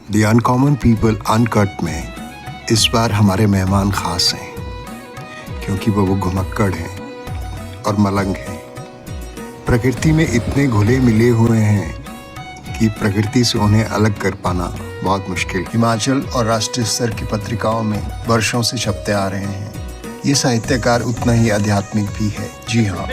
The uncommon people uncut में इस बार हमारे मेहमान ख़ास हैं क्योंकि वो घुमक्कड़ हैं और मलंग हैं। प्रकृति में इतने घुले मिले हुए हैं कि प्रकृति से उन्हें अलग कर पाना बहुत मुश्किल। हिमाचल और राष्ट्रीय स्तर की पत्रिकाओं में वर्षों से छपते आ रहे हैं। ये साहित्यकार उतना ही आध्यात्मिक भी है। जी हाँ,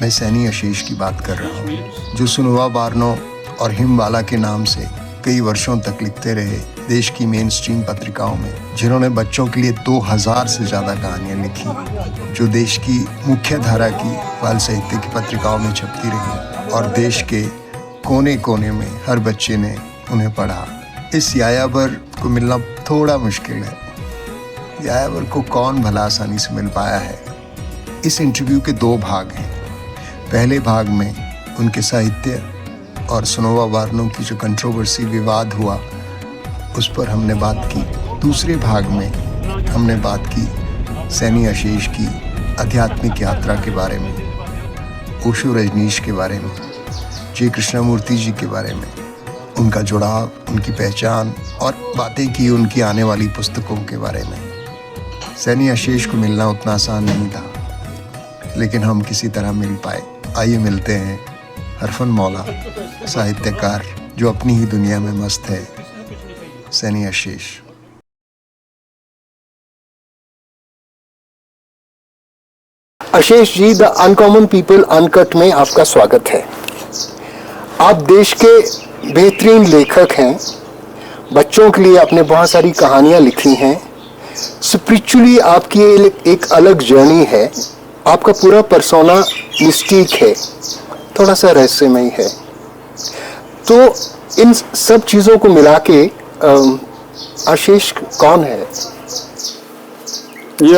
मैं सैनी आशीष की बात कर रहा हूँ, जो सुनवा बारनो और हिमवाला के नाम से कई वर्षों तक लिखते रहे देश की मेन स्ट्रीम पत्रिकाओं में, जिन्होंने बच्चों के लिए 2000 से ज़्यादा कहानियाँ लिखी, जो देश की मुख्य धारा की बाल साहित्य की पत्रिकाओं में छपती रही और देश के कोने कोने में हर बच्चे ने उन्हें पढ़ा। इस यायावर को मिलना थोड़ा मुश्किल है। यायावर को कौन भला आसानी से मिल पाया है। इस इंटरव्यू के 2 भाग हैं। पहले भाग में उनके साहित्य और सुनवा बारनो की जो कंट्रोवर्सी विवाद हुआ उस पर हमने बात की। दूसरे भाग में हमने बात की सैनी आशीष की आध्यात्मिक यात्रा के बारे में, ओशो रजनीश के बारे में, जी कृष्णमूर्ति जी के बारे में, उनका जुड़ाव, उनकी पहचान और बातें की उनकी आने वाली पुस्तकों के बारे में। सैनी आशीष को मिलना उतना आसान नहीं था, लेकिन हम किसी तरह मिल पाए। आइए मिलते हैं हरफन मौला, साहित्यकार जो अपनी ही दुनिया में मस्त है, सैनी आशीष। Ashish ji, the uncommon people uncut में आपका स्वागत है। आप देश के बेहतरीन लेखक हैं। बच्चों के लिए आपने बहुत सारी कहानियां लिखी हैं। स्पिरिचुअली आपकी एक अलग जर्नी है। आपका पूरा पर्सोना मिस्टिक है, थोड़ा सा रहस्यमय है। तो इन सब चीज़ों को मिला के आशीष कौन है? ये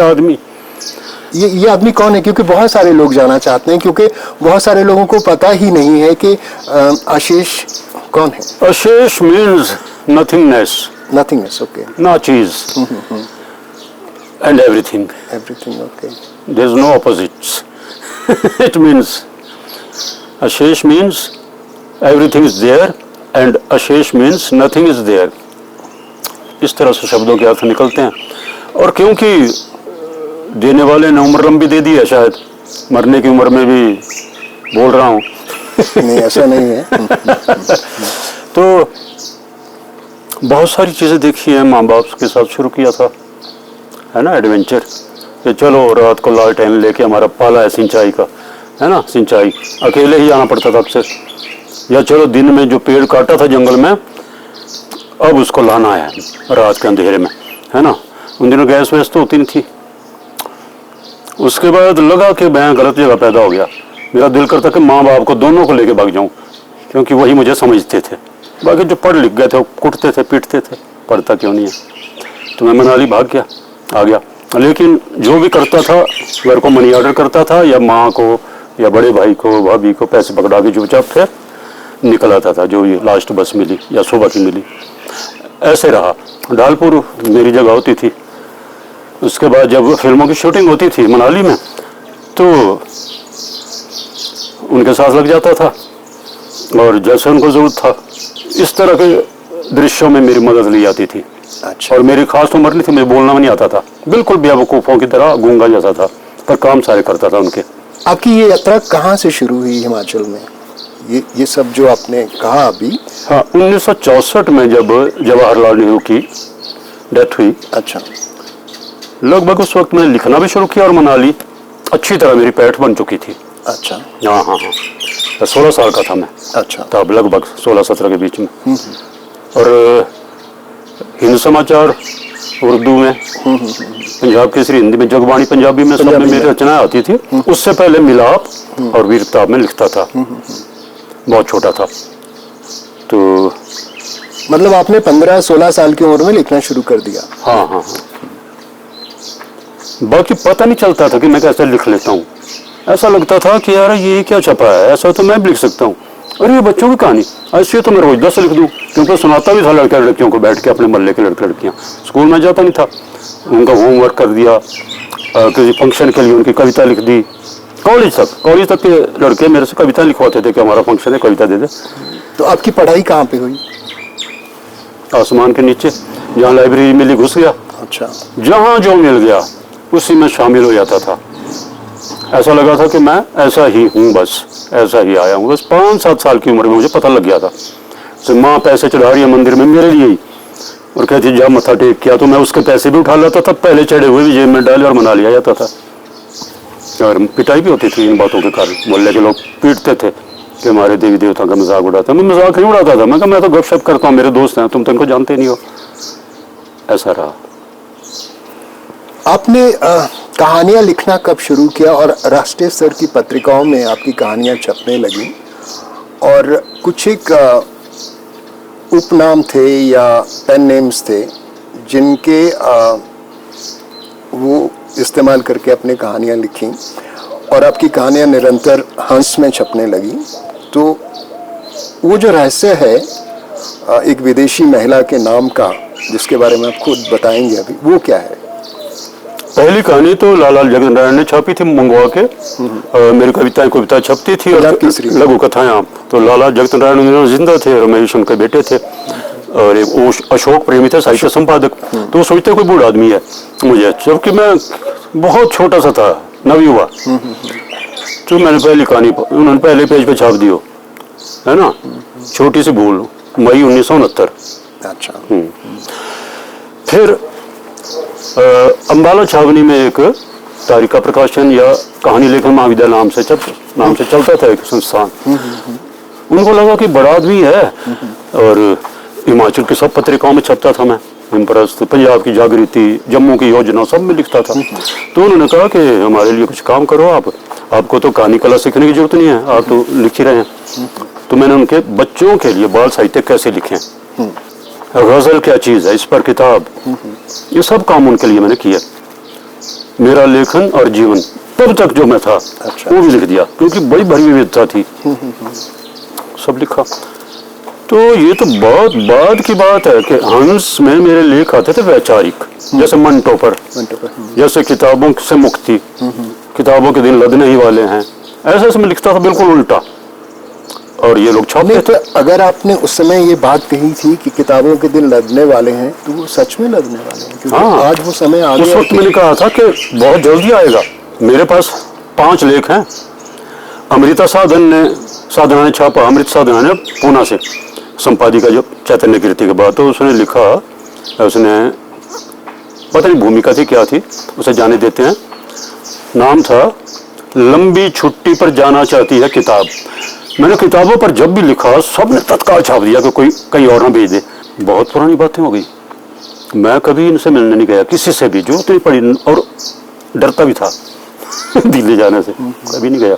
आदमी कौन है? क्योंकि बहुत सारे लोग जानना चाहते हैं, क्योंकि बहुत सारे लोगों को पता ही नहीं है कि आशीष कौन है। आशीष मीन्स नथिंगनेस, ओके। ना चीज and everything, okay. There is no opposites. It means Ashesh means everything is there and Ashesh means nothing is there. इस तरह से शब्दों के अर्थ निकलते हैं। और क्योंकि देने वाले ने उम्र लंबी दे दी है, शायद मरने की उम्र में भी बोल रहा हूँ। नहीं, ऐसा नहीं है। तो बहुत सारी चीज़ें देखी हैं। माँ बाप के साथ शुरू किया था, है ना, एडवेंचर, कि चलो रात को लालटेन लेके, हमारा पाला है सिंचाई का, है ना, सिंचाई अकेले ही आना पड़ता था अक्सर। या चलो दिन में जो पेड़ काटा था जंगल में, अब उसको लाना है रात के अंधेरे में, है ना। उन दिनों गैस वैस तो होती नहीं थी। उसके बाद लगा कि मैं गलत जगह पैदा हो गया। मेरा दिल करता कि माँ बाप को दोनों को लेके भाग जाऊँ, क्योंकि वही मुझे समझते थे। बाकी जो पढ़ लिख गए थे वो कुटते थे, पीटते थे, पढ़ता क्यों नहीं है। तो मैं मनाली भाग गया, आ गया। लेकिन जो भी करता था, घर को मनी ऑर्डर करता था, या माँ को या बड़े भाई को, भाभी को पैसे पकड़ा के चुपचाप फिर निकल आता था, जो ये लास्ट बस मिली या सुबह की मिली। ऐसे रहा। ढालपुर मेरी जगह होती थी। उसके बाद जब फिल्मों की शूटिंग होती थी मनाली में, तो उनके साथ लग जाता था, और जैसे उनको जरूरत था इस तरह के दृश्यों में मेरी मदद ली जाती थी। अच्छा। और मेरी खास उम्र नहीं थी, मुझे बोलना भी नहीं आता था, बिल्कुल बेवकूफ़ों की तरह गूंगा जैसा था, पर काम सारे करता था उनके। आपकी ये यात्रा कहाँ से शुरू हुई हिमाचल में? ये सब जो आपने कहा अभी। हाँ, 1964 में जब जवाहरलाल नेहरू की डेथ हुई। अच्छा। लगभग उस वक्त मैंने लिखना भी शुरू किया और मनाली अच्छी तरह मेरी पैठ बन चुकी थी। अच्छा। हाँ हाँ हाँ, 16 साल का था मैं। अच्छा। तब लगभग 16-17 के बीच में। और हिंद समाचार उर्दू में, पंजाब केसरी हिंदी में, जगबानी पंजाबी में, सब में मेरी रचनाएं आती थी। उससे पहले मिलाप और वीरता में लिखता था, बहुत छोटा था। तो मतलब आपने 15-16 साल की उम्र में लिखना शुरू कर दिया? हाँ हाँ हाँ। बाकी पता नहीं चलता था कि मैं कैसे लिख लेता हूँ। ऐसा लगता था कि यार ये क्या छपा है, ऐसा तो मैं भी लिख सकता हूँ। और ये बच्चों की कहानी ऐसी तो मैं रोज 10 लिख दूँ, क्योंकि सुनाता भी था लड़के लड़कियों को बैठ के, अपने मोहल्ले के लड़के लड़कियाँ। स्कूल में जाता नहीं था, उनका होमवर्क कर दिया, किसी फंक्शन के लिए उनकी कविता लिख दी। कॉलेज तक के लड़के मेरे से कविता लिखवाते थे कि हमारा फंक्शन है, कविता दे दे। तो आपकी पढ़ाई कहाँ पे हुई? आसमान के नीचे, जहाँ लाइब्रेरी मिली घुस गया, अच्छा। जहाँ जो मिल गया उसी में शामिल हो जाता था। ऐसा लगा था कि मैं ऐसा ही हूँ, बस ऐसा ही आया हूँ। बस 5-7 साल की उम्र में मुझे पता लग गया था। तो माँ पैसे चढ़ा रही है मंदिर में मेरे लिए ही, और कहती जब मत्था टेक किया, तो मैं उसके पैसे भी उठा लेता था, पहले चढ़े हुए भी जेब में डाले और मना लिया जाता था। और पिटाई भी होती थी इन बातों के कारण, मोहल्ले के लोग पीटते थे कि हमारे देवी देवता का मजाक उड़ाता है। मैं मजाक नहीं उड़ाता था, मैं कहा मैं तो गपशप करता हूँ, मेरे दोस्त हैं, तुम तो इनको जानते नहीं हो। ऐसा रहा। आपने कहानियां लिखना कब शुरू किया और राष्ट्रीय स्तर की पत्रिकाओं में आपकी कहानियां छपने लगी, और कुछ एक उपनाम थे या पेन नेम्स थे जिनके वो इस्तेमाल करके अपने कहानियां लिखी, और आपकी कहानियां निरंतर हंस में छपने लगी। तो वो जो रहस्य है एक विदेशी महिला के नाम का, जिसके बारे में आप खुद बताएंगे अभी, वो क्या है? पहली कहानी तो लाला जगत नारायण ने छापी थी मंगवा के। मेरी कविता छपती थी और लघु कथाएं। तो लाला जगत नारायण जिंदा थे, रमेश उनके बेटे थे, और एक अशोक प्रेमी थे, साहित्य संपादक। तो वो सोचते कोई बूढ़ा आदमी है मुझे, जबकि मैं बहुत छोटा सा था, नवयुवा। तो मैंने पहली कहानी उन्होंने पहले पेज पे छाप दियो, है ना, छोटी सी भूल, मई 1969। अच्छा। फिर अम्बाला छावनी में एक तारिका प्रकाशन या कहानी लेखन महाविद्यालय नाम से चलता था एक संस्थान। उनको लगा कि बड़ा आदमी है, और हिमाचल की सब पत्रिकाओं में छपता था मैं, इंप्रस्थ, पंजाब की जागृति, जम्मू की योजना, सब में लिखता था। तो उन्होंने कहा कि हमारे लिए कुछ काम करो आपको तो कहानी कला सीखने की जरूरत नहीं है, आप तो लिख ही रहे हैं। तो मैंने उनके बच्चों के लिए बाल साहित्य कैसे लिखें, गजल क्या चीज़ है, इस पर किताब, ये सब काम उनके लिए मैंने किया। मेरा लेखन और जीवन तब तक जो मैं था, अच्छा। वो भी लिख दिया, क्योंकि बड़ी भरी विविधता थी, सब लिखा। तो ये तो बहुत बाद की बात है कि हंस में मेरे लेख आते थे वैचारिक, जैसे मंटो पर, जैसे किताबों से मुक्ति, किताबों के दिन लदने ही वाले हैं, ऐसे मैं लिखता था बिल्कुल उल्टा, और ये लोग छापते थे। अगर आपने उस समय ये बात कही थी कि किताबों के दिन लदने वाले हैं, तो वो सच में लदने वाले हैं, क्योंकि आज वो समय आ गया। उस वक्त मैंने कहा था कि बहुत जल्दी आएगा। मेरे पास 5 लेख हैं। अमृता साधना ने छापा, अमृत साधना ने पूना से, संपादिका जो चैतन्य कीर्ति के बाद। तो उसने लिखा, उसने पता नहीं भूमिका थी क्या थी, उसे जाने देते हैं। नाम था लंबी छुट्टी पर जाना चाहती है किताब। मैंने किताबों पर जब भी लिखा, सबने तत्काल छाप दिया कि कोई कहीं और ना भेज दे। बहुत पुरानी बातें हो गई। मैं कभी इनसे मिलने नहीं गया, किसी से भी, जो उतनी पड़ी, और डरता भी था दिल्ली जाने से, कभी नहीं गया।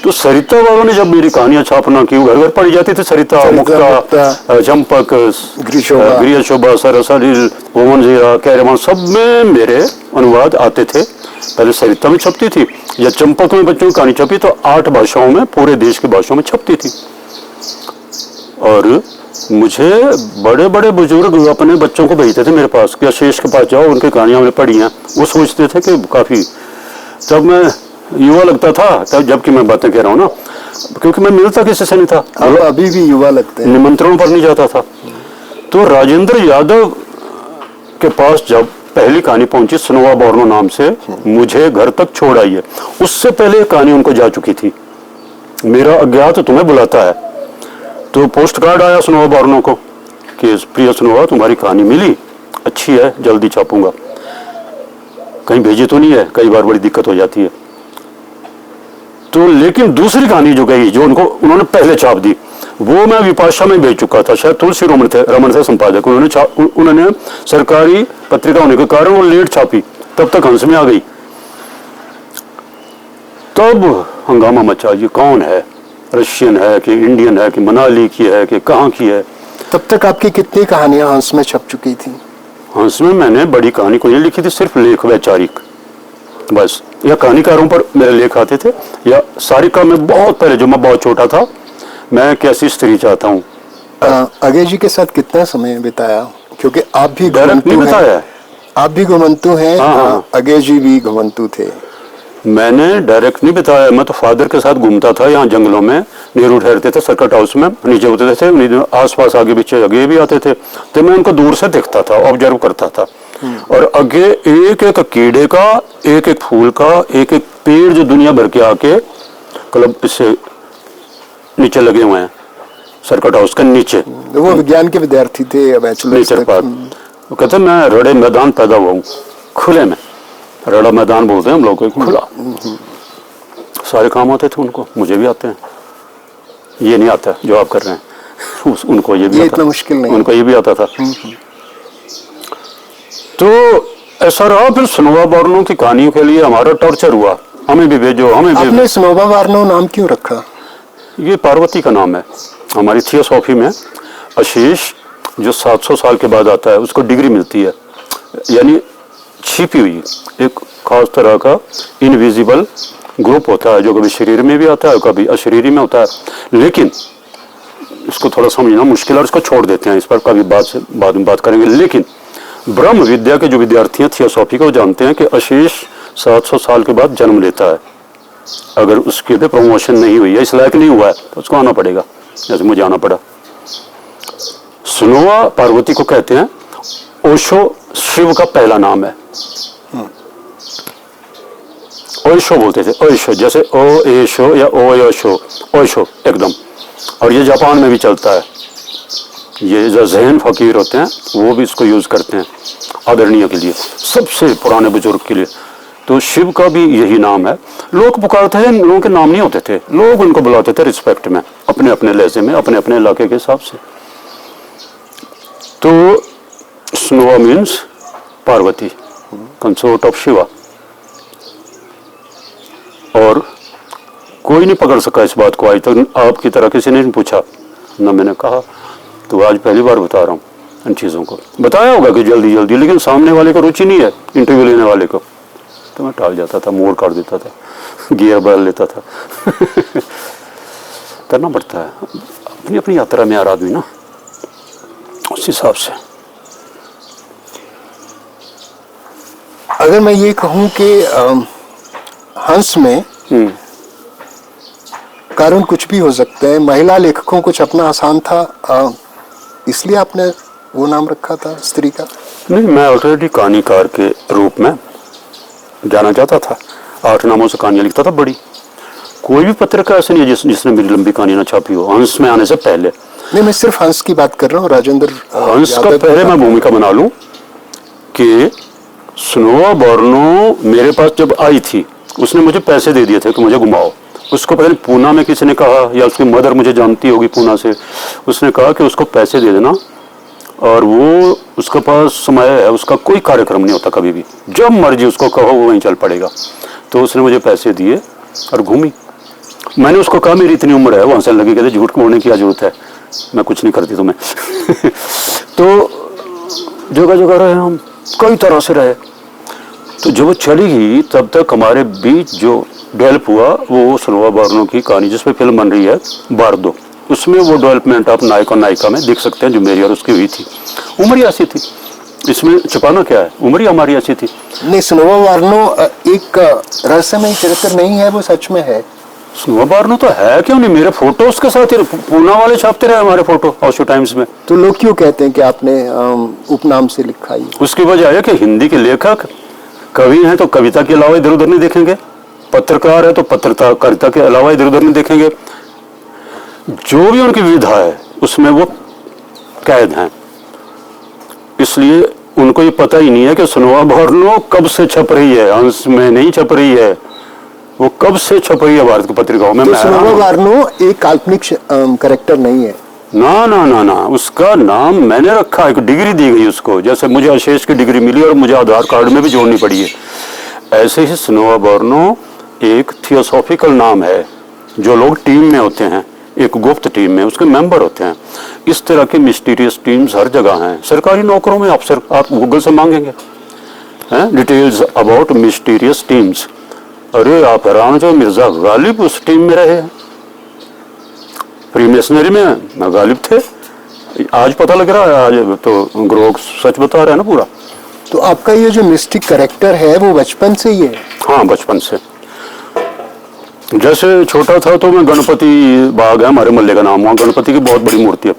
तो सरिता वालों ने जब मेरी कहानियां छापना की, घर घर पड़ी जाती थी, सरिता, मुक्ता, चंपक, गृहशोभा, सरसलील, ओमन जीरा, कैरवान, सब में मेरे अनुवाद आते थे। पहले सरिता में छपती थी, या चंपक में बच्चों की कहानी छपी तो 8 भाषाओं में, पूरे देश की भाषाओं में छपती थी। और मुझे बड़े बड़े बुजुर्ग अपने बच्चों को भेजते थे मेरे पास कि शेष के पास जाओ, उनकी कहानियां हमने पढ़ी हैं। वो सोचते थे कि काफ़ी, जब मैं युवा लगता था तब, जबकि मैं बातें कह रहा हूँ ना, क्योंकि मैं मिलता किसी से नहीं था, अभी भी युवा लगते हैं, निमंत्रणों पर नहीं जाता था। तो राजेंद्र यादव के पास जब पहली कहानी पहुंची, सनोवा बोर्नो नाम से, मुझे घर तक छोड़ आई है। उससे पहले कहानी उनको जा चुकी थी, मेरा अज्ञात तुम्हें बुलाता है। तो पोस्ट कार्ड आया सनोवा बोर्नो को कि प्रिय सनोवा, तुम्हारी कहानी मिली, अच्छी है, जल्दी छापूंगा। कहीं भेजी तो नहीं है, कई बार बड़ी दिक्कत हो जाती है। तो लेकिन दूसरी कहानी जो गई, जो उन्होंने पहले छाप दी, वो मैं विपाशा में भेज चुका था। शायद तुलसी रमन थे संपादक, उन्होंने सरकारी पत्रिका होने के कारण वो लेट छापी, तब तक हंस में आ गई। तब हंगामा मचा, ये कौन है, रशियन है कि इंडियन है कि मनाली की है कि कहाँ की है। तब तक आपकी कितनी कहानियां हंस में छप चुकी थी? हंस में मैंने बड़ी कहानी कोई नहीं लिखी थी, सिर्फ लेख वैचारिक बस, या कहानीकारों पर मेरे लेख आते थे। या सारिका में बहुत पहले, जो मैं बहुत छोटा था, मैं कैसी स्त्री चाहता हूँ। अजय जी के साथ कितना समय बिताया? क्योंकि आप भी घुमंतू हैं। आप भी घुमंतू हैं। हाँ। अजय जी भी घुमंतू थे। मैंने डायरेक्ट नहीं बताया, मैं तो फादर के साथ घूमता था यहाँ जंगलों में, नेहरू ठहरते थे सर्किट हाउस में, नीचे उतरते थे, आसपास आगे पीछे आगे भी आते थे, तो मैं उनको दूर से देखता था, ऑब्जर्व करता था। और आगे एक एक कीड़े का, एक एक फूल का, एक एक पेड़ जो दुनिया भर के आके क्लब इससे नीचे लगे हुए हैं, सर्किट हाउस के नीचे। वो विज्ञान के विद्यार्थी थे बैचलर्स नेचर पार्क। वो कहते मैं रड़े मैदान पैदा हुआ हूँ, खुले में, रड़ा मैदान बोलते हैं हम लोग को, खुला। सारे काम आते थे उनको, मुझे भी आते हैं। ये नहीं आता जो आप कर रहे हैं, उनको ये भी आता, इतना मुश्किल नहीं, उनको ये भी आता था। तो ऐसा रहा। फिर स्नोवा बार्नो की कहानियों के लिए हमारा टॉर्चर हुआ, हमें भी भेजो, हमें भी। आपने स्नोवा बार्नो नाम क्यों रखा? ये पार्वती का नाम है। हमारी थियोसॉफी में आशीष जो 700 साल के बाद आता है उसको डिग्री मिलती है, यानी छिपी हुई एक खास तरह का इनविजिबल ग्रुप होता है जो कभी शरीर में भी आता है, कभी अशरीरी में होता है। लेकिन इसको थोड़ा समझना मुश्किल है और इसको छोड़ देते हैं, इस पर कभी बाद में बात करेंगे। लेकिन ब्रह्म विद्या के जो विद्यार्थी हैं थियोसॉफी को जानते हैं कि आशीष 700 साल के बाद जन्म लेता है। अगर उसके पे प्रमोशन नहीं हुई है, इस लायक नहीं हुआ है, तो उसको आना पड़ेगा, जैसे मुझे आना पड़ा। स्नोवा पार्वती को कहते हैं। ओशो शिव का पहला नाम है। ओशो बोलते थे, ओशो, जैसे ओ एशो या ओ योशो, ओशो एकदम। और ये जापान में भी चलता है। ये जो जहन फकीर होते हैं वो भी इसको यूज करते हैं आदरणीय के लिए, सबसे पुराने बुजुर्ग के लिए। तो शिव का भी यही नाम है। लोग पुकारते थे, लोगों के नाम नहीं होते थे, लोग उनको बुलाते थे रिस्पेक्ट में, अपने अपने लहजे में, अपने अपने इलाके के हिसाब से। तो स्नोवा means Parvati, consort of Shiva. और कोई नहीं पकड़ सका इस बात को आज तक, आपकी तरह किसी ने नहीं पूछा, ना मैंने कहा। तो आज पहली बार बता रहा हूँ इन चीज़ों को। बताया होगा कि जल्दी जल्दी, लेकिन सामने वाले को रुचि नहीं है, इंटरव्यू लेने वाले को, तो मैं टाल जाता था, मोड़ काट देता था, गियर बदल लेता था। करना पड़ता है, अपनी अपनी यात्रा में आ रहा आदमी ना, उस हिसाब से। अगर मैं ये कहूँ कि हंस में कारण कुछ भी हो सकते हैं, महिला लेखकों को छपना आसान था, इसलिए आपने वो नाम रखा था स्त्री का? नहीं, मैं ऑलरेडी कहानीकार के रूप में जाना चाहता था। 8 नामों से कहानियाँ लिखता था बड़ी। कोई भी पत्रकार ऐसे नहीं है जिसने मेरी लंबी कहानी ना छापी हो, हंस में आने से पहले। नहीं, मैं सिर्फ हंस की बात कर रहा हूँ। राजेंद्र हंस का पहले मैं भूमिका बना लूं कि स्नोवा बार्नो मेरे पास जब आई थी, उसने मुझे पैसे दे दिए थे कि मुझे घुमाओ। उसको पहले पूना में किसी ने कहा, या उसकी मदर मुझे जानती होगी पूना से, उसने कहा कि उसको पैसे दे देना, और वो उसके पास समय है, उसका कोई कार्यक्रम नहीं होता कभी भी, जब मर्जी उसको कहो वो वहीं चल पड़ेगा। तो उसने मुझे पैसे दिए और घूमी। मैंने उसको कहा मेरी इतनी उम्र है, वो हंसने लगी, कहते झूठ बोलने की क्या जरूरत है, मैं कुछ नहीं करती तुम्हें। तो जगह जगह रहे हम, कई तरह से रहे। तो जब वो चली गई तब तक हमारे बीच जो डेवलप हुआ वो स्नोवा बार्नो की कहानी, जिस पे फिल्म बन रही है बार्दो, उसमें वो डेवलपमेंट आप नायक और नायिका में देख सकते हैं जो मेरी और उसकी हुई थी। उम्र ही ऐसी थी, इसमें छिपाना क्या है, उम्र ही हमारी ऐसी थी। नहीं, स्नोवा बार्नो एक रहस्यमय चरित्र नहीं है, वो सच में है। स्नोवा बार्नो तो है, क्यों नहीं, मेरे फोटो उसके साथ ही पूना वाले छापते रहे हमारे फोटो ऑशो टाइम्स में। तो लोग क्यों कहते हैं कि आपने उपनाम से लिखा ही? उसकी वजह है कि हिंदी के लेखक कवि हैं तो कविता के अलावा इधर उधर नहीं देखेंगे, पत्रकार है तो पत्रकारिता के अलावा इधर उधर नहीं देखेंगे। जो भी उनकी विधा है उसमें वो कैद हैं। इसलिए उनको ये पता ही नहीं है कि स्नोवा बार्नो कब से छप रही है, हंस में नहीं छप रही है, वो कब से छप रही है भारत की पत्रिकाओं में। तो स्नोवा बार्नो एक काल्पनिक कैरेक्टर नहीं है? ना ना ना ना, उसका नाम मैंने रखा, एक डिग्री दी गई उसको, जैसे मुझे आशीष की डिग्री मिली और मुझे आधार कार्ड में भी जोड़नी पड़ी है, ऐसे ही स्नोवा बार्नो एक थियोसॉफिकल नाम है। जो लोग टीम में होते हैं, एक गुप्त टीम में उसके मेंबर होते हैं, इस तरह की मिस्टीरियस टीम्स हर जगह हैं। सरकारी नौकरों में आप गूगल से मांगेंगे डिटेल्स अबाउट मिस्टीरियस टीम्स। अरे आप हैरान जो मिर्जा गालिब उस टीम में रहे हैं, फ्रीमेसनरी में गालिब थे, आज पता लग रहा है, आज तो ग्रोग सच बता रहे हैं ना पूरा। तो आपका ये जो मिस्टिक कैरेक्टर है वो बचपन से ही है? हाँ, बचपन से। जैसे छोटा था तो मैं गणपति बाग है हमारे मोहल्ले का नाम, वहाँ गणपति की बहुत बड़ी मूर्ति है,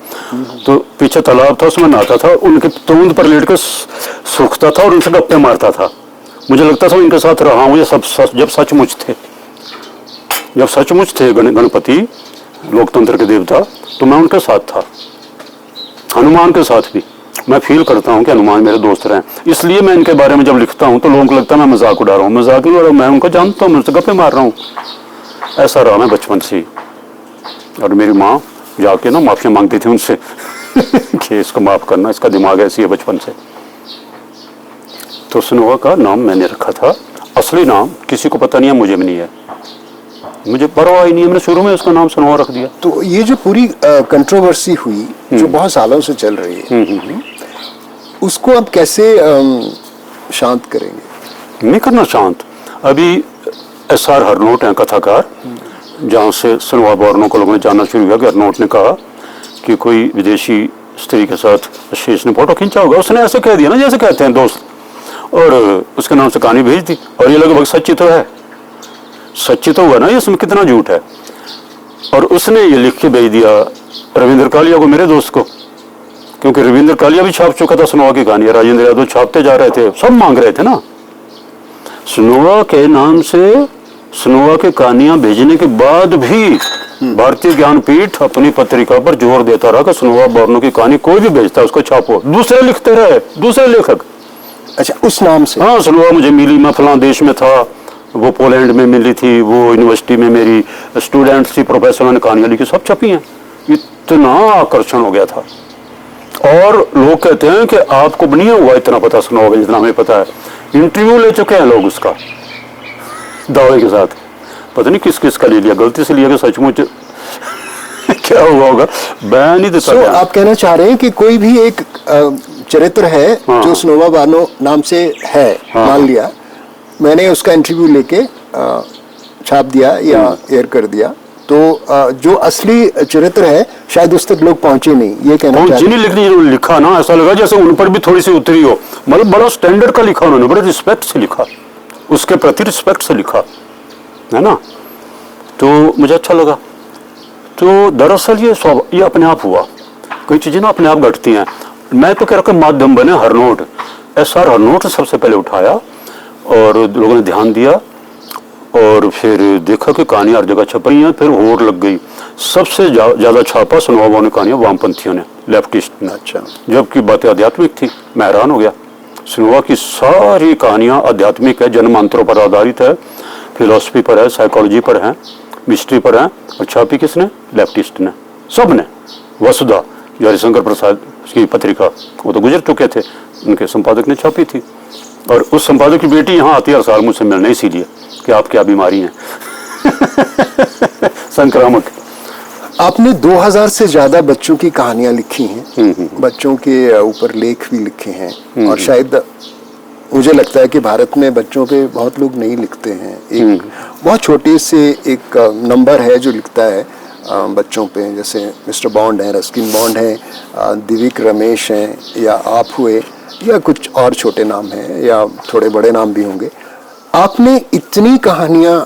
तो पीछे तालाब था उसमें नहाता था, उनके तोंद पर लेट कर सूखता था और उनसे गप्पे मारता था। मुझे लगता था उनके साथ रहा हूँ, ये सब जब सचमुच थे गणपति लोकतंत्र के देवता, तो मैं उनके साथ था। हनुमान के साथ भी मैं फील करता हूँ कि हनुमान मेरे दोस्त रहे, इसलिए मैं इनके बारे में जब लिखता हूँ तो लोगों को लगता है मैं मजाक उड़ा रहा हूँ। मजाक नहीं उड़ा रहा हूँ, मैं उनको जानता हूँ, मैं उनसे गप्पे मार रहा हूँ। ऐसा रहा मैं बचपन से ही। और मेरी माँ जाके ना माफी मांगती थी उनसे कि इसको माफ करना, इसका दिमाग ऐसी है बचपन से। तो स्नोवा का नाम मैंने रखा था, असली नाम किसी को पता नहीं है, मुझे भी नहीं है, मुझे परवाह ही नहीं है, मैंने शुरू में उसका नाम स्नोवा रख दिया। तो ये जो पूरी कंट्रोवर्सी हुई जो बहुत सालों से चल रही है, उसको आप कैसे शांत करेंगे? नहीं करना शांत। अभी SR हरनोट हैं कथाकार, जहाँ से स्नोवा बोर्नो को लोगों ने जानना शुरू किया कि हरनोट ने कहा कि कोई विदेशी स्त्री के साथ शेष ने फोटो खींचा होगा, उसने ऐसे कह दिया ना जैसे कहते हैं दोस्त, और उसके नाम से कहानी भेज दी, और ये लगभग सच्ची तो है, सच्ची तो हुआ ना, ये इसमें कितना झूठ है। और उसने ये लिख के भेज दिया रविंद्र कालिया को, मेरे दोस्त को, क्योंकि रविंद्र कालिया भी छाप चुका था स्नोवा की कहानी, राजेंद्र यादव छापते जा रहे थे, सब मांग रहे थे ना। स्नोवा के नाम से स्नोवा की कहानियां भेजने के बाद भी भारतीय ज्ञानपीठ अपनी पत्रिका पर जोर देता रहा कि स्नोवा बोर्नो की कहानी कोई भी भेजता है उसको छापो, दूसरे लिखते रहे, दूसरे लेखक। अच्छा, उस नाम से? हाँ, स्नोवा मुझे मिली, मैं फलां देश में था, वो पोलैंड में मिली थी, वो यूनिवर्सिटी में मेरी स्टूडेंट थी, प्रोफेसर ने कहानियां लिखी, सब छपी हैं। इतना आकर्षण हो गया था। और लोग कहते हैं कि आपको नहीं हुआ इतना पता स्नोवा का जितना हमें पता है। इंटरव्यू ले चुके हैं लोग उसका दावे के साथ, पता नहीं किस किस का ले लिया, गलती से लिया कि सचमुच क्या हुआ होगा, बयान नहीं देता। So, आप कहना चाह रहे हैं कि कोई भी एक चरित्र है जो स्नोवा बोर्नो नाम से है, मान लिया मैंने उसका इंटरव्यू लेके छाप दिया या एयर कर दिया, तो जो असली चरित्र है शायद उस तक लोग पहुंचे नहीं, ये कहना चाह रहे हैं? जिन्हें लिखा ना ऐसा लगा जैसे उन पर भी थोड़ी सी उतरी हो, मतलब बड़ा स्टैंडर्ड का लिखा उन्होंने, बड़े रिस्पेक्ट से लिखा, उसके प्रति रिस्पेक्ट से लिखा है ना, तो मुझे अच्छा लगा। तो दरअसल ये अपने आप हुआ, कोई चीजें ना अपने आप घटती हैं। मैं तो कह रहा हूँ माध्यम बने हरनोट, SR हरनोट सबसे पहले उठाया और लोगों ने ध्यान दिया, और फिर देखा कि कहानियां हर जगह छप रही हैं, फिर होड़ लग गई। सबसे ज्यादा छापा स्नोवा बोर्नो कहानियां वामपंथियों ने, लेफ्टिस्ट ने। अच्छा, जबकि बातें आध्यात्मिक थी, मैं हैरान हो गया। स्नोवा की सारी कहानियां आध्यात्मिक है, जन्मांतरों पर आधारित है, फिलॉसफी पर है, साइकोलॉजी पर है, मिस्ट्री पर है, और छापी किसने? लेफ्टिस्ट ने, सब ने। वसुधा जो हरिशंकर प्रसाद की पत्रिका, वो तो गुजर चुके थे, उनके संपादक ने छापी थी, और उस संपादक की बेटी यहाँ आती है हर साल मुझसे मिलने, इसीलिए कि आप क्या बीमारी हैं संक्रामक। आपने 2000 से ज्यादा बच्चों की कहानियां लिखी हैं, बच्चों के ऊपर लेख भी लिखे हैं, और शायद मुझे लगता है कि भारत में बच्चों पे बहुत लोग नहीं लिखते हैं। एक बहुत छोटे से एक नंबर है जो लिखता है बच्चों पे, जैसे मिस्टर बॉन्ड है, रस्किन बॉन्ड है, दिविक रमेश हैं, या आप हुए, या कुछ और छोटे नाम हैं, या थोड़े बड़े नाम भी होंगे। आपने इतनी कहानियां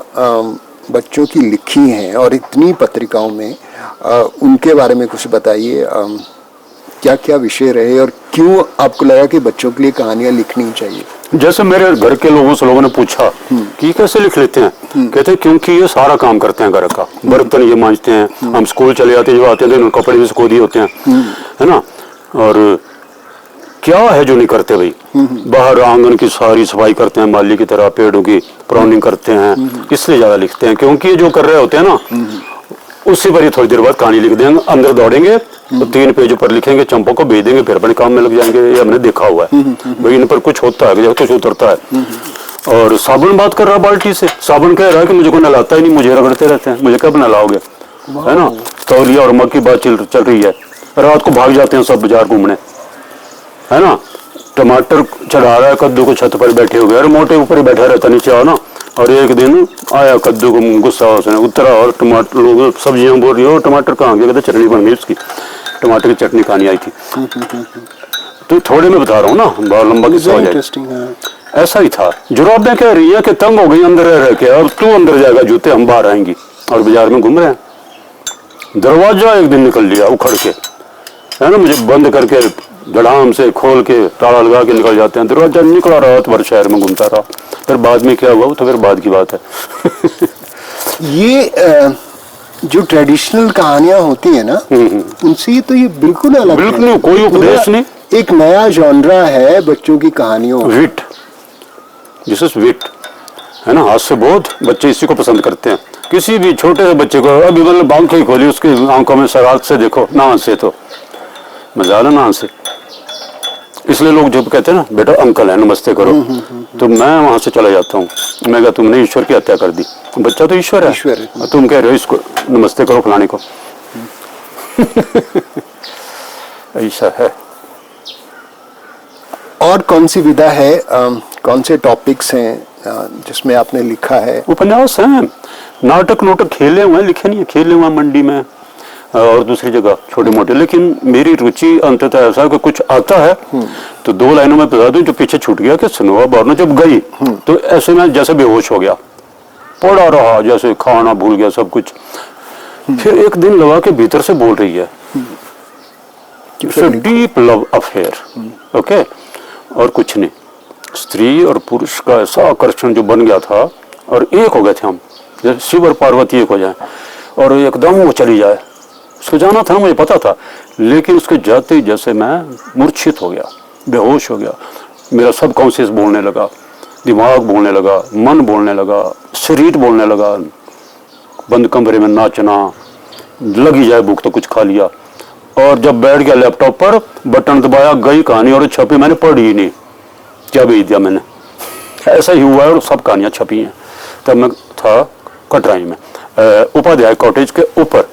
बच्चों की लिखी हैं और इतनी पत्रिकाओं में, उनके बारे में कुछ बताइए, क्या क्या विषय रहे और क्यों आपको लगा कि बच्चों के लिए कहानियां लिखनी चाहिए? जैसे मेरे घर के लोगों ने पूछा कि कैसे लिख लेते हैं, कहते हैं क्योंकि ये सारा काम करते हैं घर का, बर्तन ये मांजते हैं, हम स्कूल चले जाते हैं, जो आते हैं कपड़े भी सुखो दिए होते हैं, है ना, और क्या है जो नहीं करते भाई, बाहर आंगन की सारी सफाई करते हैं, माली की तरह पेड़ों की प्रोनिंग करते हैं, इसलिए ज्यादा लिखते हैं, क्योंकि ये जो कर रहे होते हैं ना, उसी पर ही थोड़ी देर बाद कहानी लिख देंगे, अंदर दौड़ेंगे तो 3 पेज ऊपर लिखेंगे, चंपा को भेज देंगे, फिर अपने काम में लग जाएंगे। ये हमने देखा हुआ है भाई, इन पर कुछ होता है, कुछ उतरता है। और साबुन बात कर रहा है बाल्टी से, साबुन कह रहा है कि मुझे को नहलाता ही नहीं, मुझे रगड़ते रहते हैं, मुझे कब नहलाओगे, है ना। तौलिया और मग की बात चल रही है, रात को भाग जाते हैं सब बाजार घूमने, है ना। टमाटर चढ़ा रहा है, कद्दू को छत पर बैठे हुए, अरे मोटे ऊपर ही बैठा रहता, नीचे आओ ना। और एक दिन आया कद्दू को गुस्सा, उसने उतरा और टमाटर, लोग सब्जियां बोल रही हो टमाटर कहाँ गया, कहते चटनी बन गई उसकी, टमाटर की चटनी खानी आई थी। तो थोड़े में बता रहा हूँ ना, बहुत लंबा किस्सा हो जाए, ऐसा ही था। जुराबें कह रही हैं कि तंग हो गई अंदर रह के, अब तू अंदर जाएगा, जूते हम बाहर आएंगी। और बाजार में घूम रहे हैं। दरवाजा एक दिन निकल लिया उखड़ के, है ना, मुझे बंद करके धड़ाम से खोल के ताला लगा के निकल जाते हैं। दरवाजा निकला, रात भर शहर में घूमता रहा। फिर बाद में क्या हुआ वो तो फिर बाद की बात है। ये जो ट्रेडिशनल कहानियां होती है ना, उनसे तो ये बिल्कुल अलग है। बिल्कुल नहीं, कोई उपदेश नहीं। एक नया जॉनरा है बच्चों की कहानियों। विट, दिस इज विट, है ना, हास्य बोध। बच्चे इसी को पसंद करते हैं। किसी भी छोटे से बच्चे को अभी मतलब आंखें खोली, उसकी आंखों में शरारत से देखो, ना से तो मजा ना, ना से। इसलिए लोग जब कहते हैं ना बेटा अंकल है नमस्ते करो, तो मैं वहां से चला जाता हूँ। मैं कहा तुमने ईश्वर की हत्या कर दी, बच्चा तो ईश्वर है, ईश्वर है। तुम कह रहे हो इसको नमस्ते करो फलाने को। ऐसा है। और कौन सी विधा है, कौन से टॉपिक्स हैं जिसमें आपने लिखा है? उपन्यास हैं, नाटक नोटक खेले हुए हैं, लिखे नहीं है, खेले हुए हैं मंडी में और दूसरी जगह छोटे मोटे। लेकिन मेरी रुचि अंततः ऐसा है कि कुछ आता है तो 2 लाइनों में बता दूं जो पीछे छूट गया। कि सनोवा बोर्नो जब गई तो ऐसे में जैसे बेहोश हो गया, पड़ा रहा, जैसे खाना भूल गया सब कुछ। फिर एक दिन लगा के भीतर से बोल रही है, डीप लव अफेयर, ओके, और कुछ नहीं। स्त्री और पुरुष का ऐसा आकर्षण जो बन गया था, और एक हो गए थे हम, जैसे शिव और पार्वती एक हो जाए और एकदम वो चली जाए। उसको जाना था ना, मुझे पता था, लेकिन उसके जाते ही जैसे मैं मूर्छित हो गया, बेहोश हो गया। मेरा सब कॉन्शियस बोलने लगा, दिमाग बोलने लगा, मन बोलने लगा, शरीर बोलने लगा। बंद कमरे में नाचना, लगी जाए भूख तो कुछ खा लिया। और जब बैठ गया लैपटॉप पर, बटन दबाया, गई कहानी और छपी। मैंने पढ़ी ही नहीं, क्या भेज दिया मैंने। ऐसा ही हुआ है और सब कहानियां छपी हैं। तब मैं था कटराई में, उपाध्याय कॉटेज के ऊपर,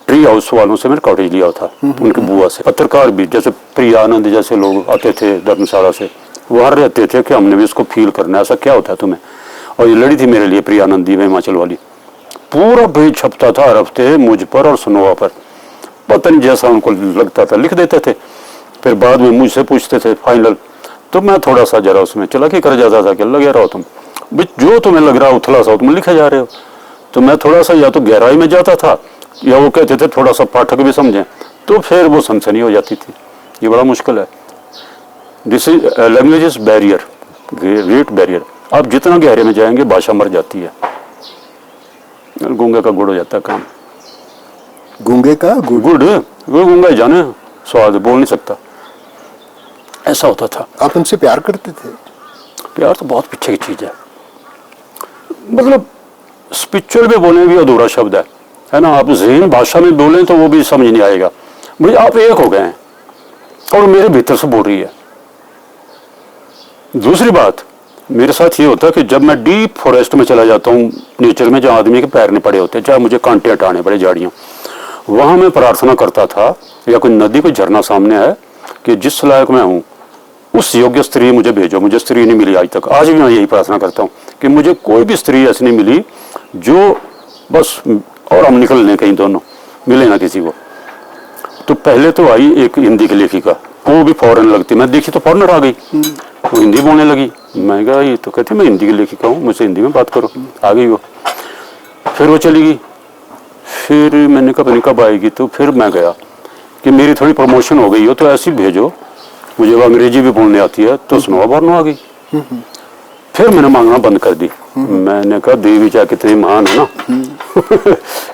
ट्री हाउस वालों से मैंने कॉटेज लिया था, उनकी बुआ से। पत्रकार भी जैसे प्रियानंद जैसे लोग आते थे धर्मशाला से, वहाँ रहते थे कि हमने भी इसको फील करना है, ऐसा क्या होता है तुम्हें। और ये लड़ी थी मेरे लिए प्रियानंदी में, हिमाचल वाली। पूरा पेज छपता था हर हफ्ते मुझ पर और सनोवा पर, पता नहीं जैसा उनको लगता था लिख देते थे। फिर बाद में मुझसे पूछते थे फाइनल, तो मैं थोड़ा सा जरा उसमें चला के कर जाता था कि लगे रहो तुम, जो तुम्हें लग रहा हो उथला सा तुम लिखे जा रहे हो। तो मैं थोड़ा सा या तो गहराई में जाता था, या वो कहते थे थोड़ा सा पाठक भी समझें, तो फिर वो सनसनी हो जाती थी। ये बड़ा मुश्किल है। This is language is barrier, great barrier. आप जितना गहरे में जाएंगे भाषा मर जाती है, गूंगे का गुड़ हो जाता है काम। गूंगे का गुड़, वो गूंगा ही जाने, स्वाद बोल नहीं सकता, ऐसा होता था। आप उनसे प्यार करते थे? प्यार तो बहुत पीछे की चीज है, मतलब स्पिरिचुअल में बोलने भी अधूरा शब्द है ना। आप ज़हन भाषा में बोलें तो वो भी समझ नहीं आएगा। भाई आप एक हो गए हैं और मेरे भीतर से बोल रही है। दूसरी बात मेरे साथ ये होता है कि जब मैं डीप फॉरेस्ट में चला जाता हूँ, नेचर में, जहाँ आदमी के पैर नहीं पड़े होते, चाहे मुझे कांटे हटाने पड़े झाड़ियों, वहाँ मैं प्रार्थना करता था, या कोई नदी कोई झरना सामने है, कि जिस लायक मैं हूँ उस योग्य स्त्री मुझे भेजो। मुझे स्त्री नहीं मिली आज तक, आज भी मैं यही प्रार्थना करता हूँ कि मुझे कोई भी स्त्री ऐसी नहीं मिली जो बस, और हम निकल लें कहीं, दोनों मिले ना किसी को। तो पहले तो आई एक हिंदी की लेखिका, वो भी फॉरेन लगती, मैं देखी तो फॉरेनर आ गई, वो हिंदी बोलने लगी। मैं कहा ये तो कहती मैं हिंदी की लेखिका हूँ, मुझसे हिंदी में बात करो। आ गई वो, फिर वो चली गई। फिर मैंने कहा पता कब आएगी, तो फिर मैं गया कि मेरी थोड़ी प्रमोशन हो गई हो तो ऐसी भेजो, मुझे वो अंग्रेजी भी बोलने आती है। तो सनोवा बोर्नो आ गई। फिर मैंने मांगना बंद कर दी। मैंने कहा देवी चाहे कितनी महान है ना,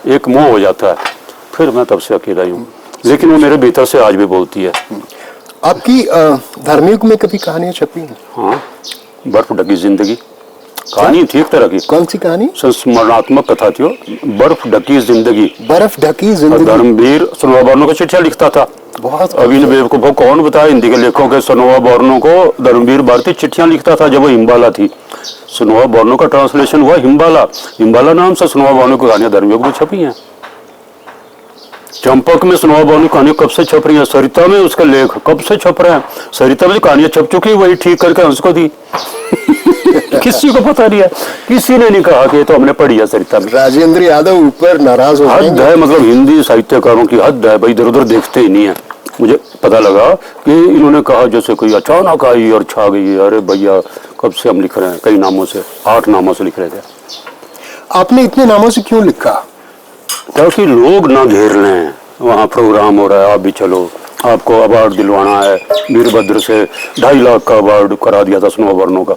एक मोह हो जाता है। फिर मैं तब से अकेला ही हूँ, लेकिन वो मेरे भीतर से आज भी बोलती है। आपकी धर्मयुग में कभी कहानियां छपी हैं? हाँ, बर्फ ढकी जिंदगी कहानी थी एक तरह की। कौन सी कहानी? संस्मरणात्मक कथा थी वो, बर्फ ढकी जिंदगी। बर्फ ढकी जिंदगी। धर्मवीर सनोवा बोर्नो को चिट्ठियां लिखता था। बहुत। अब इन बेवकूफों को कौन बताया हिंदी के लेखकों के, सनोवा बोर्नो को धर्मवीर भारती चिट्ठियां लिखता था जब वो हिम्बाला थी। सनोवा बोर्नो का ट्रांसलेशन हुआ हिम्बाला, हिम्बाला नाम से सनोवा बोर्नो की कहानियां धर्मयुग में छपी हैं। चंपक में सनोवा बोर्नो की कहानी कब से छप रही है, सरिता में उसके लेख कब से छप रहे हैं। सरिता में जो कहानियां छप चुकी वही ठीक करके हंस को दी। किसी को पता नहीं है, किसी ने नहीं कहा कि तो हमने पढ़ी है सरिता में। राजेंद्र यादव ऊपर नाराज हो हद है, मतलब हिंदी साहित्यकारों की हद है भाई, इधर उधर देखते ही नहीं है। मुझे पता लगा कि इन्होंने कहा जैसे कोई अचानक आई और छा गई। अरे भैया कब से हम लिख रहे हैं, कई नामों से, 8 नामों से लिख रहे थे। आपने इतने नामों से क्यों लिखा? ताकि लोग ना घेर लें, वहाँ प्रोग्राम हो रहा है, आप भी चलो, आपको अवार्ड दिलवाना है। वीरभद्र से 2.5 लाख का अवार्ड करा दिया था स्नो वर्णों का,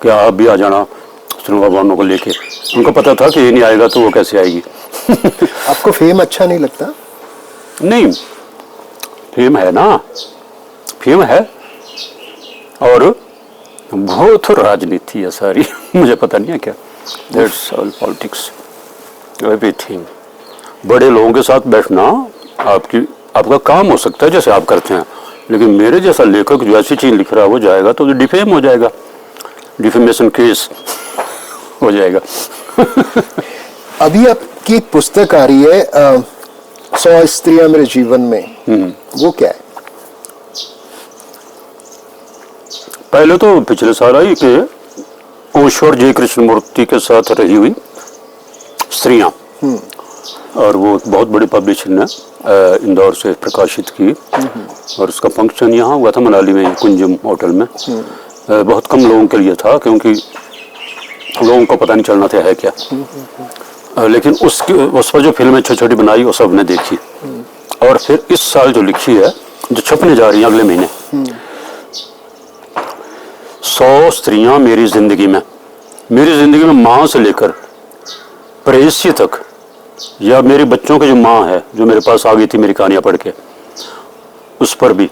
क्या आप भी आ जाना स्नो वर्णों को लेके। उनको पता था कि ये नहीं आएगा तो वो कैसे आएगी। आपको फेम अच्छा नहीं लगता? नहीं, फेम है ना, फेम है, और वो तो राजनीति है सारी। मुझे पता नहीं है क्या, दैट्स ऑल पॉलिटिक्स, एवरीथिंग। बड़े लोगों के साथ बैठना आपका काम हो सकता है जैसे आप करते हैं, लेकिन मेरे जैसा लेखक जो ऐसी चीज लिख रहा है वो जाएगा तो डिफेम हो जाएगा, डिफेमेशन केस हो जाएगा। अभी आपकी एक पुस्तक आ रही है 100 स्त्रियां मेरे जीवन में, वो क्या है? पहले तो पिछले साल आई कि ओशो और जय कृष्णमूर्ति के साथ रही हुई स्त्रियां, और वो बहुत बड़ी पब्लिशर ने इंदौर से प्रकाशित की, और उसका फंक्शन यहाँ हुआ था मनाली में, कुंजम होटल में। बहुत कम लोगों के लिए था क्योंकि लोगों को पता नहीं चलना था है क्या। लेकिन उस पर जो फिल्में छोटी छोटी बनाई वो सब ने देखी, और फिर इस साल जो लिखी है, जो छपने जा रही है अगले महीने, 100 स्त्रियां मेरी जिंदगी में माँ से लेकर प्रेयसी तक, या मेरे बच्चों की जो माँ है जो मेरे पास आ गई थी मेरी कहानियां पढ़ के, उस पर भी,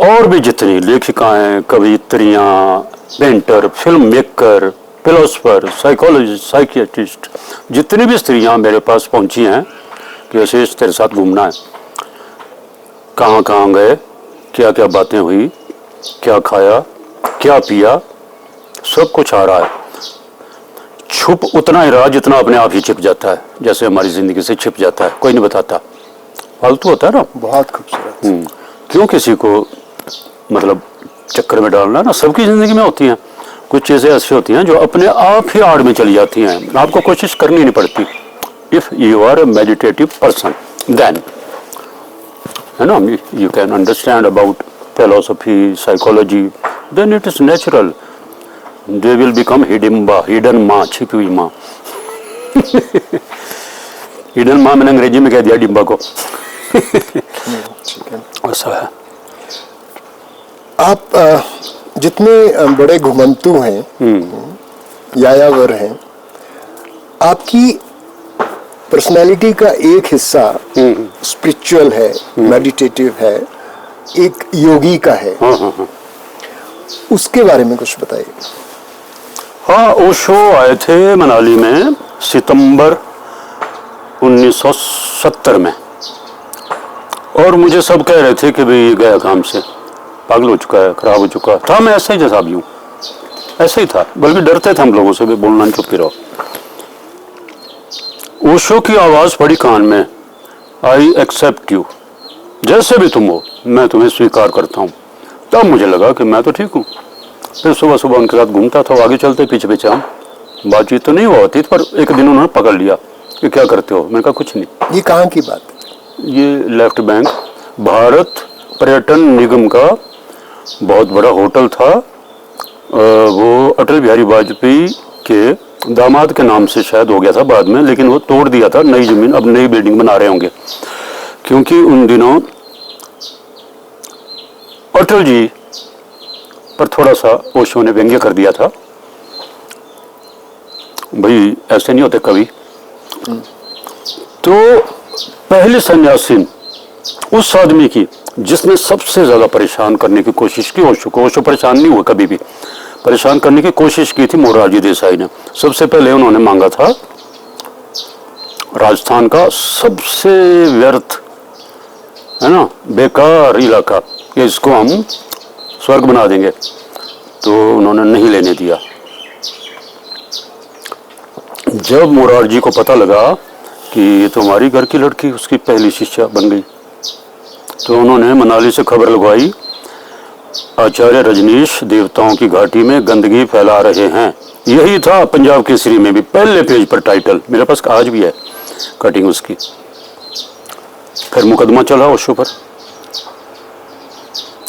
और भी जितनी लेखिकाएं, कवियत्रियां, painter, film maker, philosopher, psychologist, psychiatrist, जितनी भी स्त्रियां मेरे पास पहुंची हैं कि अशेष तेरे साथ घूमना है, कहाँ कहाँ गए, क्या क्या बातें हुई, क्या खाया, क्या पिया, सब कुछ आ रहा है। छुप उतना ही रहा जितना अपने आप ही छिप जाता है, जैसे हमारी जिंदगी से छिप जाता है, कोई नहीं बताता, फालतू होता है ना। बहुत खूबसूरत। क्यों किसी को मतलब चक्कर में डालना ना, सबकी जिंदगी में होती हैं कुछ चीजें ऐसी होती हैं जो अपने आप ही आड़ में चली जाती हैं, आपको कोशिश करनी नहीं पड़ती। If you are a meditative person then, है ना, you can understand about philosophy, psychology, then it is natural. They will become hidden माँ, छिपी हुई माँ। हिडन माँ मैंने अंग्रेजी में कह दिया डिम्बा को। ऐसा है। आप जितने बड़े घुमंतु हैं, यायावर हैं, आपकी पर्सनैलिटी का एक हिस्सा स्पिरिचुअल है, मेडिटेटिव है, एक योगी का है। उसके बारे में कुछ बताइए। हाँ, ओशो आए थे मनाली में सितंबर 1970 में, और मुझे सब कह रहे थे कि भाई गया काम से, पागल हो चुका है, खराब हो चुका था। मैं ऐसा ही जैसा भी हूँ, ऐसे ही था, बल्कि डरते थे हम लोगों से भी, बोलना नहीं, चुप ही रहो। ओशो की आवाज पड़ी कान में, आई एक्सेप्ट यू, जैसे भी तुम हो मैं तुम्हें स्वीकार करता हूँ। तब मुझे लगा कि मैं तो ठीक हूँ। फिर सुबह सुबह उनके साथ घूमता था, आगे चलते पीछे पीछे हम, बातचीत तो नहीं हुआ होती, पर एक दिन उन्होंने पकड़ लिया कि क्या करते हो। मैंने कहा कुछ नहीं। ये कहाँ की बात? ये लेफ्ट बैंक भारत पर्यटन निगम का बहुत बड़ा होटल था, वो अटल बिहारी वाजपेयी के दामाद के नाम से शायद हो गया था बाद में, लेकिन वो तोड़ दिया था, नई जमीन, अब नई बिल्डिंग बना रहे होंगे। क्योंकि उन दिनों अटल जी पर थोड़ा सा ओशो ने व्यंग्य कर दिया था, भाई ऐसे नहीं होते कवि। तो पहले सन्यासीन उस आदमी की जिसने सबसे ज्यादा परेशान करने की कोशिश की ओशो को, ओशो परेशान नहीं हुआ कभी भी, परेशान करने की कोशिश की थी मोरारजी देसाई ने। सबसे पहले उन्होंने मांगा था राजस्थान का सबसे व्यर्थ, है ना, बेकार इलाका, कि इसको हम स्वर्ग बना देंगे, तो उन्होंने नहीं लेने दिया। जब मोरारजी को पता लगा कि ये तो हमारी घर की लड़की उसकी पहली शिष्या बन गई, तो उन्होंने मनाली से खबर लगवाई, आचार्य रजनीश देवताओं की घाटी में गंदगी फैला रहे हैं। यही था पंजाब केसरी में भी पहले पेज पर टाइटल, मेरे पास आज भी है कटिंग उसकी। फिर मुकदमा चला ओशो पर।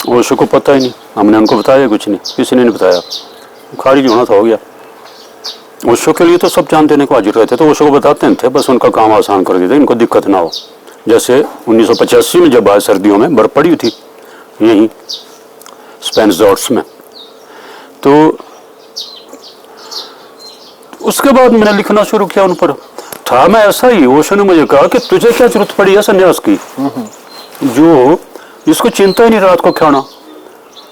ओशो को पता ही नहीं, हमने उनको बताया कुछ नहीं, किसी ने नहीं बताया, खारिज होना था, हो गया। ओशो के लिए तो सब जान देने को हाजिर रहते, तो ओशो को बताते नहीं थे, बस उनका काम आसान कर देते, इनको दिक्कत ना हो। जैसे 1985 में जब आज सर्दियों में बर्फ पड़ी थी यहीं स्पेनिश जॉर्ड्स में, तो उसके बाद मैंने लिखना शुरू किया उन पर। था मैं ऐसा ही, ओशो ने मुझे कहा कि तुझे क्या जरूरत पड़ी है संन्यास की, जो जिसको चिंता ही नहीं रात को खाना,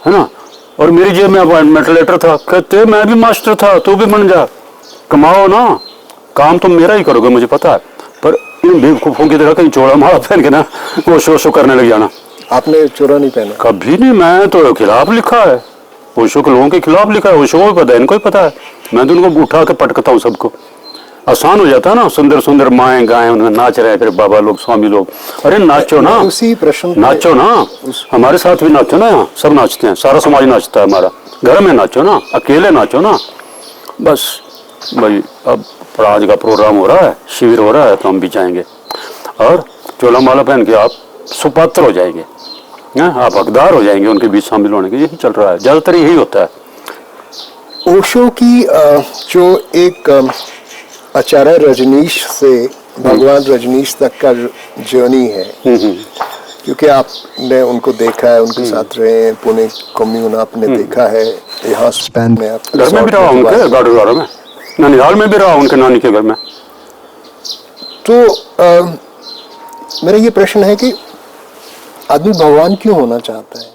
है ना। और मेरी जेब में अपॉइंटमेंट लेटर था, कहते मैं भी मास्टर था, तू भी बन जा, कमाओ ना, काम तुम मेरा ही करोगे मुझे पता है, पर इन बेवकूफों की तरह कहीं चोड़ा मारा पहन के ना ओशो ओशो करने लग जाना। आपने चोरा नहीं पहना? कभी नहीं, मैं तो खिलाफ लिखा है, ओशो के लोगों के खिलाफ लिखा है, ओशो को भी पता है, इनको भी पता है, मैं तो उनको उठा के पटकता हूँ सबको। आसान हो जाता है ना, सुंदर सुंदर माएँ गाएं उनमें नाच रहे हैं, फिर बाबा लोग स्वामी लोग, अरे नाचो ना, उसी प्रश्न नाचो ना, हमारे साथ भी नाचो ना, यहाँ सब नाचते हैं, सारा समाज नाचता है हमारा, घर में नाचो ना, अकेले नाचो ना, बस भाई। अब आज का प्रोग्राम हो रहा है, शिविर हो रहा है, तो हम भी जाएंगे और चोला माला पहन के आप सुपात्र हो जाएंगे, आप हकदार हो जाएंगे उनके बीच शामिल होने के। यही चल रहा है, ज्यादातर यही होता है। ओशो की जो एक आचार्य रजनीश से भगवान रजनीश तक का जर्नी है, क्योंकि आपने उनको देखा है, उनके साथ रहे हैं, पुणे कम्यून आपने देखा है, यहाँ स्पेन में आप घर में भी रहा उनके गाड़ू में, ननिहाल में भी रहा उनके नानी के घर में। तो मेरा ये प्रश्न है कि आदमी भगवान क्यों होना चाहता है?